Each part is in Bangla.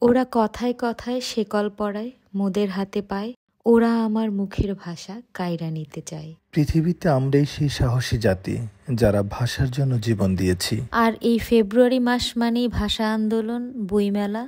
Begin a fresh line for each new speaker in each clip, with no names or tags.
ওরা কথায় কথায় শেকল পরায়, মোদের হাতে পায়, ওরা আমার মুখের ভাষা কায়রা নিতে চায়।
পৃথিবীতে আমরাই সেই সাহসী জাতি যারা ভাষার জন্য জীবন দিয়েছি।
আর এই ফেব্রুয়ারি মাস মানেই ভাষা আন্দোলন, বইমেলা,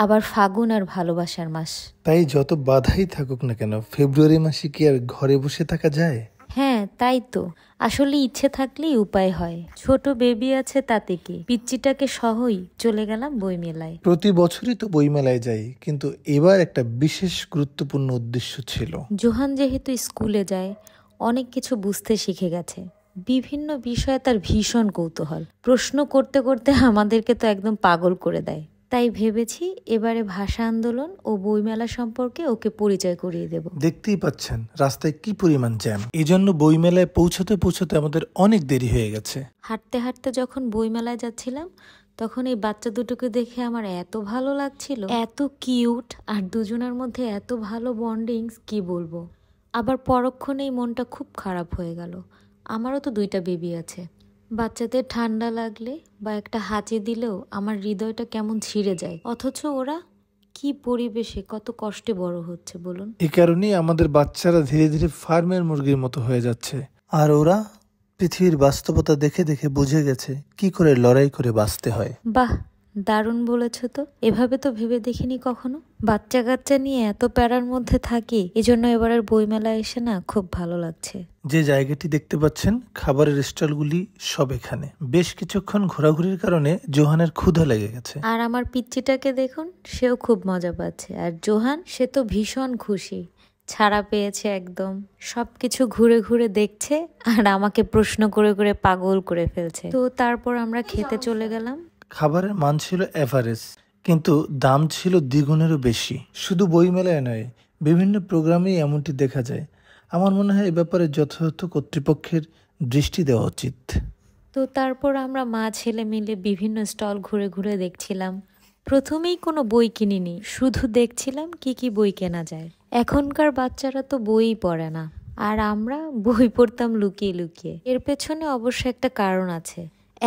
আবার ফাগুন আর ভালোবাসার মাস।
তাই যত বাধাই থাকুক না কেন, ফেব্রুয়ারি মাসে কি আর ঘরে বসে থাকা যায়?
হ্যাঁ তাই তো, আসলে ইচ্ছে থাকলেই উপায় হয়। ছোট বেবি আছে তাতে কি, পিচ্চিটাকে সহই চলে গেলাম বইমেলায়।
প্রতি বছরই তো বইমেলায় যাই, কিন্তু এবার একটা বিশেষ গুরুত্বপূর্ণ উদ্দেশ্য ছিল।
জোহান যেহেতু স্কুলে যায়, অনেক কিছু বুঝতে শিখে গেছে। বিভিন্ন বিষয়ে তার ভীষণ কৌতূহল, প্রশ্ন করতে করতে আমাদেরকে তো একদম পাগল করে দেয়। তাই ভেবেছি এবারে ভাষা আন্দোলন ও বইমেলা সম্পর্কে ওকে পরিচয় করিয়ে দেব।
দেখতেই পাচ্ছেন রাস্তায় কি পরিমাণ জ্যাম, এই জন্য বইমেলায় পৌঁছতে পৌঁছতে আমাদের অনেক দেরি হয়ে গেছে।
হাঁটতে হাঁটতে যখন বইমেলায় যাচ্ছিলাম, তখন এই বাচ্চা দুটোকে দেখে আমার এত ভালো লাগছিল, এত কিউট, আর দুজনের মধ্যে এত ভালো বন্ডিংস কি বলবো। আবার পরক্ষণেই মনটা খুব খারাপ হয়ে গেল। আমারও তো 2টা বেবি আছে। বাচ্চাদের ঠান্ডা লাগলে বা একটা হাঁচি দিলেও আমার হৃদয়টা কেমন ছিঁড়ে যায়, অথচ ওরা কি পরিবেশে কত কষ্টে বড় হচ্ছে বলুন।
এই কারণেই আমাদের বাচ্চারা ধীরে ধীরে ফার্মের মুরগির মতো হয়ে যাচ্ছে, আর ওরা পৃথিবীর বাস্তবতা দেখে দেখে বুঝে গেছে কি করে লড়াই করে বাঁচতে হয়।
বাহ, দারুণ বলেছ তো, এভাবে তো ভেবে দেখিনি কখনো। বাচ্চা কাচ্চা নিয়ে এত প্যারার মধ্যে থাকি, এজন্য এবারের বইমেলা এসে না খুব ভালো লাগছে।
যে জায়গাটি দেখতে পাচ্ছেন, খাবারের স্টলগুলি সব এখানে। বেশ কিছুক্ষণ ঘোরাঘুরির কারণে জোহানের ক্ষুধা লেগে গেছে।
আর আমার পিচ্চিটাকে দেখুন, সেও খুব মজা পাচ্ছে। আর জোহান, সে তো ভীষণ খুশি, ছাড়া পেয়েছে একদম। সবকিছু ঘুরে ঘুরে দেখছে আর আমাকে প্রশ্ন করে করে পাগল করে ফেলছে। তো তারপর আমরা খেতে চলে গেলাম।
খাবারের মান ছিল এভারেজ, কিন্তু দাম ছিল দ্বিগুণেরও বেশি। শুধু বইমেলায় নয়, বিভিন্ন প্রোগ্রামেই এমনটি দেখা যায়। আমার মনে হয় এ ব্যাপারে যথাযথ কর্তৃপক্ষের দৃষ্টি দেওয়া উচিত।
তো তারপর আমরা মা ছেলে মিলে বিভিন্ন স্টল ঘুরে ঘুরে দেখছিলাম। প্রথমেই কোনো বই কিনিনি, শুধু দেখছিলাম কি কি বই কেনা যায়। এখনকার বাচ্চারা তো বই পড়ে না, আর আমরা বই পড়তাম লুকিয়ে লুকিয়ে। এর পেছনে অবশ্য একটা কারণ আছে।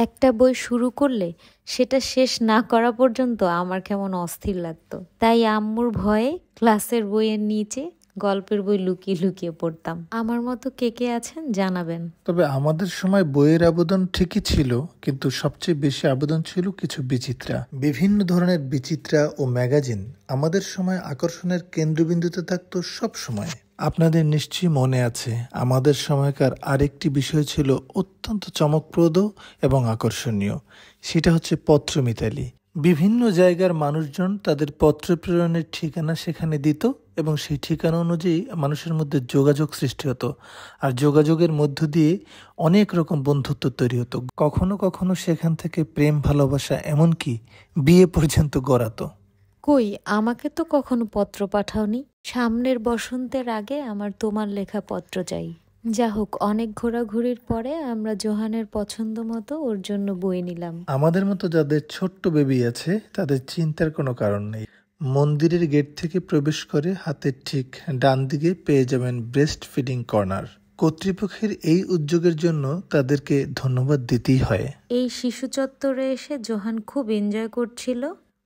একটা বই শুরু করলে সেটা শেষ না করা পর্যন্ত আমার কেমন অস্থির লাগতো। তাই আম্মুর ভয়ে ক্লাসের বইয়ের নিচে গল্পের বই লুকিয়ে লুকিয়ে পড়তাম। আমার মতো কে কে আছেন জানাবেন।
তবে আমাদের সময় বইয়ের আবেদন ঠিকই ছিল, কিন্তু সবচেয়ে বেশি আবেদন ছিল কিছু বিচিত্রা। বিভিন্ন ধরনের বিচিত্রা ও ম্যাগাজিন আমাদের সময় আকর্ষণের কেন্দ্রবিন্দুতে থাকতো সব সময়। আপনাদের নিশ্চয়ই মনে আছে, আমাদের সময়কার আরেকটি বিষয় ছিল অত্যন্ত চমকপ্রদ এবং আকর্ষণীয়। সেটা হচ্ছে পত্র মিতালি। বিভিন্ন জায়গার মানুষজন তাদের পত্র প্রেরণের ঠিকানা সেখানে দিত, এবং সেই ঠিকানা অনুযায়ী মানুষের মধ্যে যোগাযোগ সৃষ্টি হতো, আর যোগাযোগের মধ্য দিয়ে অনেক রকম বন্ধুত্ব তৈরি হতো। কখনো কখনো সেখান থেকে প্রেম, ভালোবাসা, এমনকি বিয়ে পর্যন্ত গড়াতো।
কই, আমাকে তো কখনো পত্র পাঠাওনি। সামনের বসন্তের আগে আমার তোমার লেখা পত্র চাই। যা হোক, অনেক ঘোরাঘুরির পরে আমরা জোহানের পছন্দ মতো ওর জন্য বই নিলাম।
আমাদের মতো যাদের ছোট্ট বেবি আছে তাদের চিন্তার কোনো কারণ নেই। মন্দিরের গেট থেকে প্রবেশ করে হাতের ঠিক ডান দিকে পেয়ে যাবেন ব্রেস্ট ফিডিং কর্নার। কর্তৃপক্ষের এই উদ্যোগের জন্য তাদেরকে ধন্যবাদ দিতেই হয়।
এই শিশু চত্বরে এসে জোহান খুব এনজয় করছিল,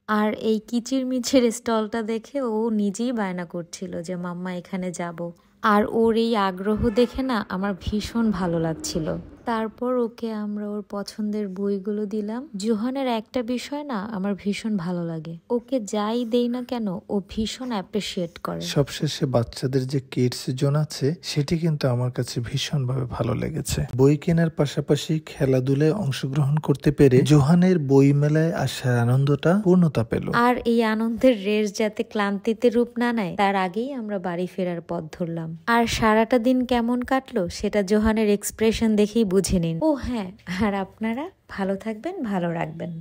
আর এই কিচির মিচির স্টলটা দেখে ও নিজেই বায়না করছিল যে মাম্মা এখানে যাব। আর ওর এই আগ্রহ দেখে না আমার ভীষণ ভালো লাগছিল। তারপর ওকে আমরা ওর পছন্দের বইগুলো দিলাম। জোহানের একটা বিষয় না আমার ভীষণ ভালো লাগে, ওকে যাই দেই না কেন ও ভীষণ অ্যাপ্রিসিয়েট করে।
সবশেষে বাচ্চাদের যে কিডস জোন আছে সেটি কিন্তু আমার কাছে ভীষণভাবে ভালো লেগেছে। বই কেনার পাশাপাশি খেলাধুলায় অংশগ্রহণ করতে পেরে জোহানের বই মেলায় আসার আনন্দটা পূর্ণতা পেল।
আর এই আনন্দের রেশ যাতে ক্লান্তিতে রূপ না নেয়, তার আগেই আমরা বাড়ি ফেরার পথ ধরলাম। আর সারাটা দিন কেমন কাটলো সেটা জোহানের এক্সপ্রেশন দেখেই বুঝে নিন। ও হ্যাঁ, আর আপনারা ভালো থাকবেন, ভালো রাখবেন।